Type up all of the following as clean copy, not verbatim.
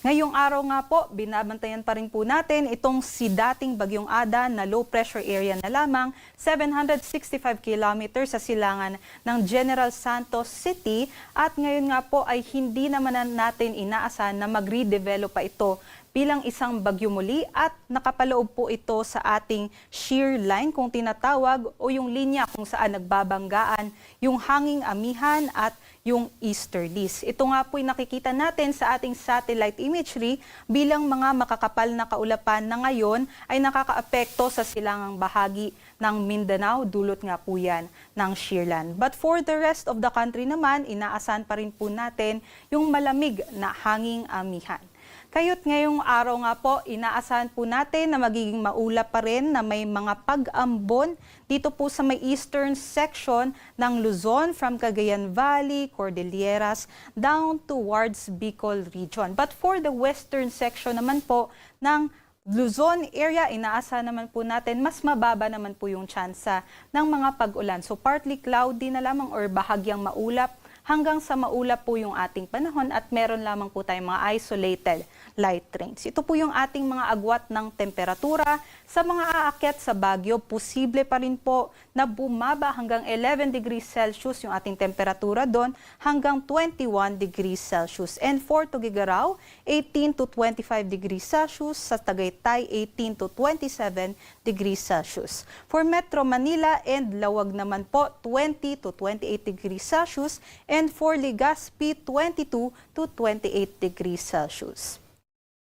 Ngayong araw nga po, binabantayan pa rin po natin itong si dating Bagyong Ada na low pressure area na lamang 765 kilometers sa silangan ng General Santos City at ngayon nga po ay hindi naman natin inaasahan na mag-redevelop pa ito bilang isang bagyo muli at nakapaloob po ito sa ating shear line kung tinatawag o yung linya kung saan nagbabanggaan yung hanging amihan at yung easterlies. Ito nga po yung nakikita natin sa ating satellite imagery bilang mga makakapal na kaulapan na ngayon ay nakakaapekto sa silangang bahagi ng Mindanao, dulot nga po yan ng shearland. But for the rest of the country naman, inaasahan pa rin po natin yung malamig na hanging amihan. Kaya't ngayong araw nga po, inaasahan po natin na magiging maulap pa rin na may mga pag-ambon dito po sa may eastern section ng Luzon from Cagayan Valley, Cordilleras, down towards Bicol region. But for the western section naman po ng Luzon area, inaasahan naman po natin mas mababa naman po yung tsansa ng mga pag-ulan. So partly cloudy na lamang or bahagyang maulap hanggang sa maulap po yung ating panahon at meron lamang po tayong mga isolated light rains. Ito po yung ating mga agwat ng temperatura. Sa mga aakyat sa Baguio, posible pa rin po na bumaba hanggang 11 degrees Celsius yung ating temperatura doon hanggang 21 degrees Celsius. And for Tuguegarao, 18 to 25 degrees Celsius. Sa Tagaytay, 18 to 27 degrees Celsius. For Metro Manila and Lawag naman po, 20 to 28 degrees Celsius. And for Legazpi, 22 to 28 degrees Celsius.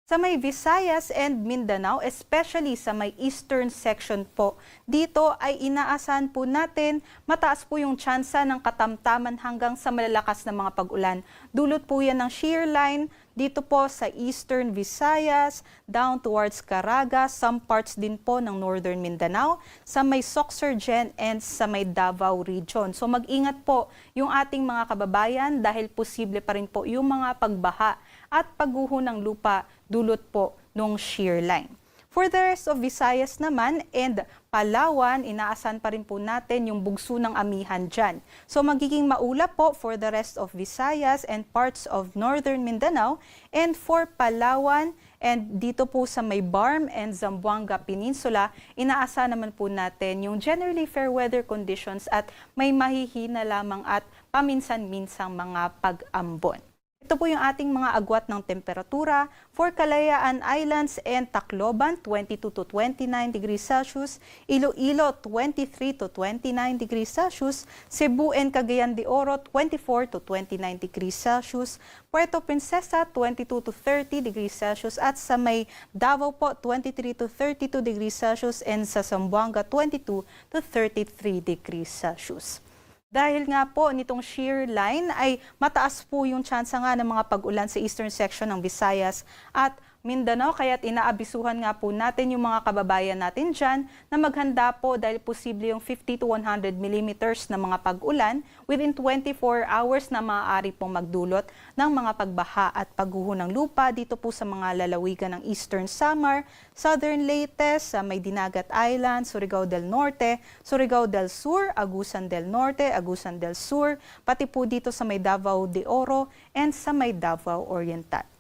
Sa may Visayas and Mindanao, especially sa may eastern section po, dito ay inaasahan po natin mataas po yung tsansa ng katamtaman hanggang sa malalakas na mga pag-ulan. Dulot po yan ng shear line dito po sa eastern Visayas, down towards Caraga, some parts din po ng northern Mindanao, sa may Sorsogon and sa may Davao region. So mag-ingat po yung ating mga kababayan dahil posible pa rin po yung mga pagbaha at pagguho ng lupa dulot po ng shear line. For the rest of Visayas naman and Palawan, inaasahan pa rin po natin yung bugso ng amihan dyan. So magiging maulap po for the rest of Visayas and parts of northern Mindanao. And for Palawan and dito po sa may Barm and Zamboanga Peninsula, inaasahan naman po natin yung generally fair weather conditions at may mahihina lamang at paminsan-minsang mga pag-ambon. Ito po yung ating mga agwat ng temperatura. For Kalayaan Islands and Tacloban, 22 to 29 degrees Celsius. Iloilo, 23 to 29 degrees Celsius. Cebu and Cagayan de Oro, 24 to 29 degrees Celsius. Puerto Princesa, 22 to 30 degrees Celsius. At sa may Davao po, 23 to 32 degrees Celsius. And sa Zamboanga, 22 to 33 degrees Celsius. Dahil nga po nitong shear line ay mataas po yung tsansa nga ng mga pag-ulan sa eastern section ng Visayas at Mindanao, kaya't inaabisuhan nga po natin yung mga kababayan natin dyan na maghanda po dahil posible yung 50 to 100 millimeters na mga pag-ulan within 24 hours na maaari pong magdulot ng mga pagbaha at pagguho ng lupa dito po sa mga lalawigan ng Eastern Samar, Southern Leyte, sa may Dinagat Island, Surigao del Norte, Surigao del Sur, Agusan del Norte, Agusan del Sur, pati po dito sa may Davao de Oro and sa may Davao Oriental.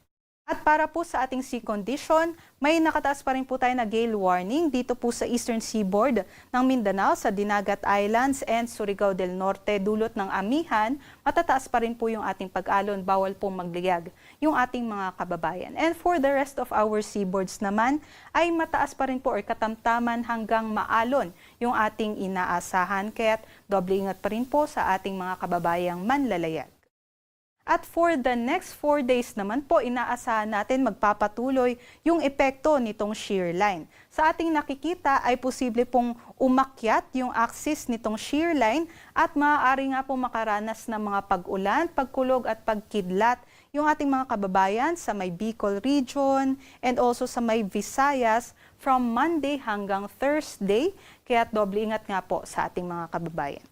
At para po sa ating sea condition, may nakataas pa rin po tayo na gale warning dito po sa eastern seaboard ng Mindanao, sa Dinagat Islands and Surigao del Norte, dulot ng amihan. Matataas pa rin po yung ating pag-alon, bawal pong magliyag yung ating mga kababayan. And for the rest of our seaboards naman, ay mataas pa rin po or katamtaman hanggang maalon yung ating inaasahan. Kaya't doble ingat pa rin po sa ating mga kababayang manlalayag. At for the next 4 days naman po, inaasahan natin magpapatuloy yung epekto nitong shear line. Sa ating nakikita ay posible pong umakyat yung axis nitong shear line at maaari nga pong makaranas ng mga pag-ulan, pagkulog at pagkidlat yung ating mga kababayan sa may Bicol region and also sa may Visayas from Monday hanggang Thursday. Kaya doble ingat nga po sa ating mga kababayan.